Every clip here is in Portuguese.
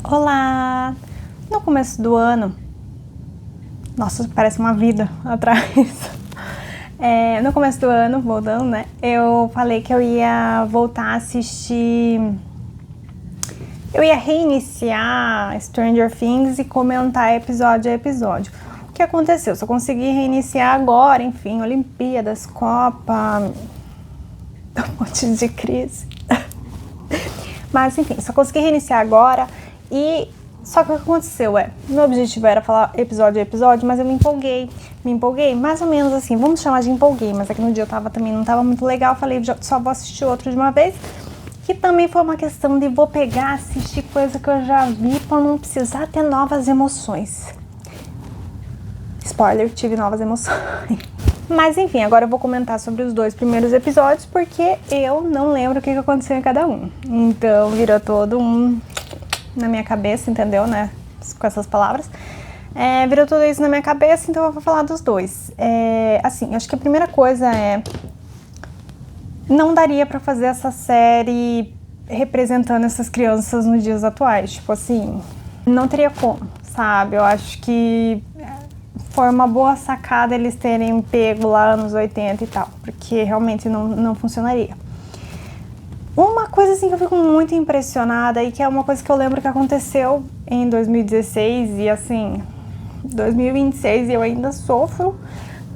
Olá! No começo do ano, nossa, parece uma vida atrás. No começo do ano, voltando, né? Eu falei que eu ia voltar a assistir. Eu ia reiniciar Stranger Things e comentar episódio a episódio. O que aconteceu? Só consegui reiniciar agora, enfim, Olimpíadas, Copa, um monte de crise. Mas enfim, só consegui reiniciar agora e só que o que aconteceu meu objetivo era falar episódio a episódio, mas eu me empolguei, mais ou menos assim, vamos chamar de empolguei, mas aqui no dia eu tava também, não tava muito legal, falei, só vou assistir outro de uma vez, que também foi uma questão de vou pegar, assistir coisa que eu já vi pra não precisar ter novas emoções. Spoiler, tive novas emoções. Mas enfim, agora eu vou comentar sobre os 2 primeiros episódios, porque eu não lembro o que aconteceu em cada um. Então virou todo na minha cabeça, entendeu, né? Com essas palavras. Virou tudo isso na minha cabeça, então eu vou falar dos 2. Assim, acho que a primeira coisa não daria pra fazer essa série representando essas crianças nos dias atuais. Tipo assim, não teria como, sabe? Eu acho que foi uma boa sacada eles terem pego lá anos 80 e tal, porque realmente não funcionaria. Uma coisa assim que eu fico muito impressionada e que é uma coisa que eu lembro que aconteceu em 2016 e assim, 2026 eu ainda sofro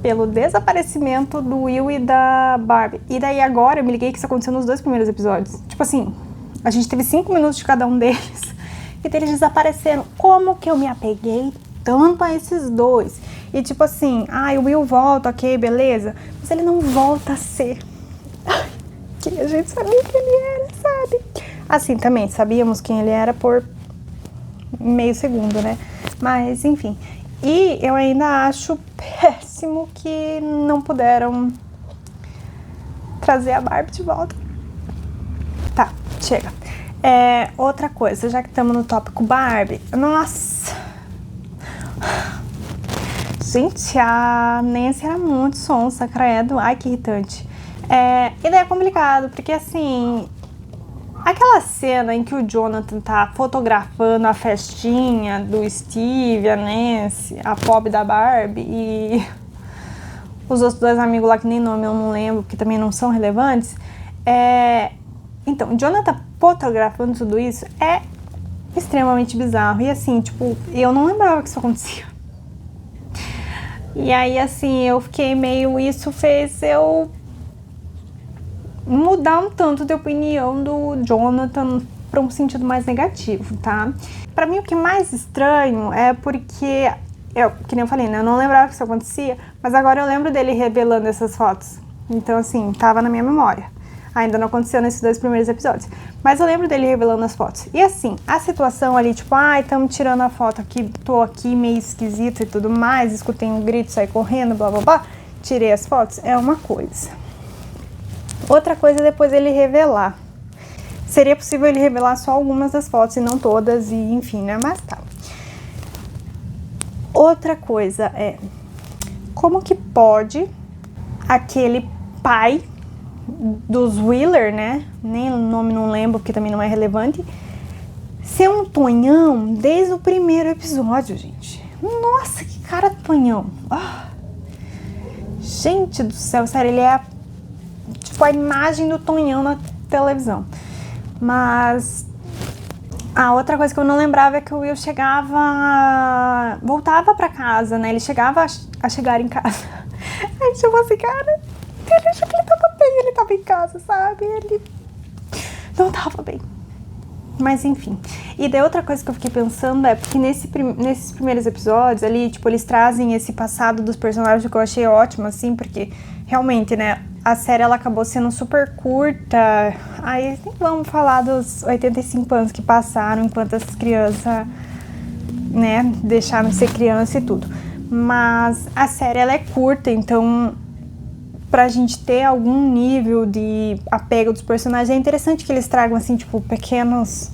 pelo desaparecimento do Will e da Barbie. E daí agora eu me liguei que isso aconteceu nos 2 primeiros episódios. Tipo assim, a gente teve 5 minutos de cada um deles e eles desapareceram. Como que eu me apeguei tanto a esses 2? E tipo assim, o Will volta, ok, beleza, mas ele não volta a ser que a gente sabia quem ele era, sabe? Assim, também sabíamos quem ele era por meio segundo, né? Mas, enfim. E eu ainda acho péssimo que não puderam trazer a Barbie de volta. Tá, chega. Outra coisa, já que estamos no tópico Barbie. Nossa! Gente, a Nancy era muito sonsa, credo. Ai, que irritante. E daí é complicado, porque assim, aquela cena em que o Jonathan tá fotografando a festinha do Steve, a Nancy, a pobre da Barbie e os outros 2 amigos lá que nem nome eu não lembro, que também não são relevantes. Então, o Jonathan fotografando tudo isso é extremamente bizarro. E assim, tipo, eu não lembrava que isso acontecia. E aí, assim, eu fiquei meio... Isso fez eu mudar um tanto de opinião do Jonathan para um sentido mais negativo, tá? Pra mim, o que mais estranho é porque... que nem eu falei, né? Eu não lembrava que isso acontecia, mas agora eu lembro dele revelando essas fotos. Então, assim, tava na minha memória. Ainda não aconteceu nesses 2 primeiros episódios. Mas eu lembro dele revelando as fotos. E assim, a situação ali, tipo, estamos tirando a foto aqui, tô aqui meio esquisito e tudo mais, escutei um grito, saí correndo, blá, blá, blá. Tirei as fotos, é uma coisa. Outra coisa é depois ele revelar. Seria possível ele revelar só algumas das fotos e não todas, e enfim, né? Mas tá. Outra coisa como que pode aquele pai dos Wheeler, né? Nem o nome não lembro, porque também não é relevante, ser um tonhão desde o primeiro episódio, gente. Nossa, que cara tonhão. Gente do céu, sério, ele é tipo a imagem do tonhão na televisão. Mas a outra coisa que eu não lembrava é que o Will voltava pra casa, né? Ele chegava a chegar em casa. Aí tipo assim, cara, ele achou que ele tava bem, ele tava em casa, sabe? Ele não tava bem. Mas enfim. E daí outra coisa que eu fiquei pensando é porque nesses primeiros episódios ali, tipo, eles trazem esse passado dos personagens que eu achei ótimo, assim, porque realmente, né, a série ela acabou sendo super curta. Aí nem vamos falar dos 85 anos que passaram enquanto essas crianças, né, deixaram de ser criança e tudo. Mas a série ela é curta, então pra gente ter algum nível de apego dos personagens, é interessante que eles tragam, assim, tipo, pequenos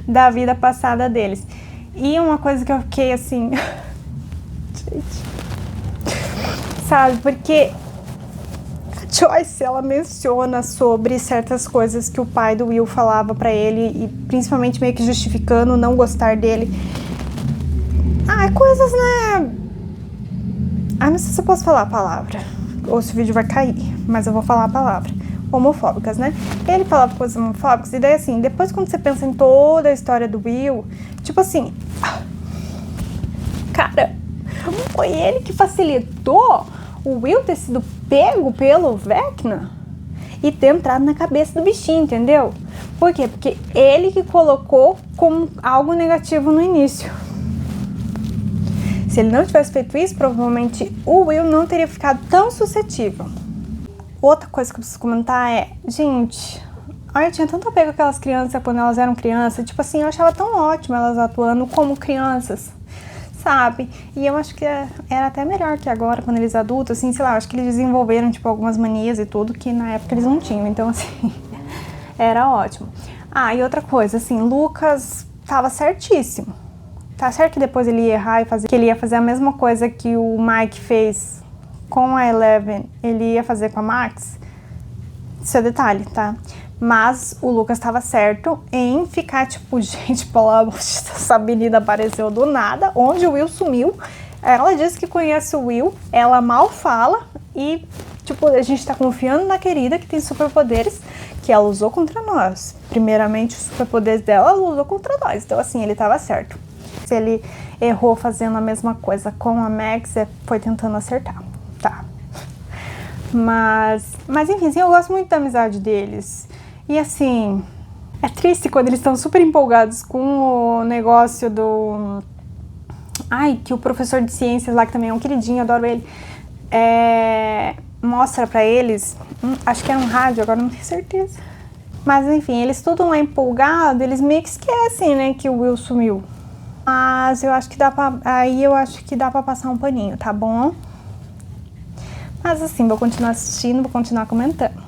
da vida passada deles. E uma coisa que eu fiquei, assim... gente... sabe, porque Joyce, ela menciona sobre certas coisas que o pai do Will falava pra ele, e principalmente meio que justificando não gostar dele. Coisas, né? Não sei se eu posso falar a palavra, ou se o vídeo vai cair, mas eu vou falar a palavra. Homofóbicas, né? Ele falava coisas homofóbicas, e daí assim, depois quando você pensa em toda a história do Will, tipo assim, cara, foi ele que facilitou o Will ter sido pego pelo Vecna e ter entrado na cabeça do bichinho, entendeu? Por quê? Porque ele que colocou como algo negativo no início. Se ele não tivesse feito isso, provavelmente o Will não teria ficado tão suscetível. Outra coisa que eu preciso comentar é, gente, eu tinha tanto apego com aquelas crianças quando elas eram crianças, tipo assim, eu achava tão ótimo elas atuando como crianças, sabe? E eu acho que era até melhor que agora, quando eles adultos, assim, sei lá, eu acho que eles desenvolveram, tipo, algumas manias e tudo que na época eles não tinham, então, assim, era ótimo. E outra coisa, assim, Lucas tava certíssimo. Tá certo que depois ele ia errar e que ele ia fazer a mesma coisa que o Mike fez com a Eleven, ele ia fazer com a Max. Isso é detalhe, tá? Mas o Lucas estava certo em ficar tipo, gente, essa menina apareceu do nada, onde o Will sumiu. Ela disse que conhece o Will, ela mal fala e, tipo, a gente tá confiando na querida que tem superpoderes que ela usou contra nós. Primeiramente, os superpoderes dela, ela usou contra nós. Então, assim, ele tava certo. Se ele errou fazendo a mesma coisa com a Max, foi tentando acertar, tá? Mas enfim, assim, eu gosto muito da amizade deles. E assim, é triste quando eles estão super empolgados com o negócio do... que o professor de ciências lá, que também é um queridinho, adoro ele, mostra pra eles, acho que é um rádio, agora não tenho certeza. Mas enfim, eles tudo lá empolgados, eles meio que esquecem, né, que o Will sumiu. Mas eu acho que dá pra passar um paninho, tá bom? Mas assim, vou continuar assistindo, vou continuar comentando.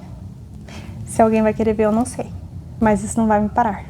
Se alguém vai querer ver, eu não sei. Mas isso não vai me parar.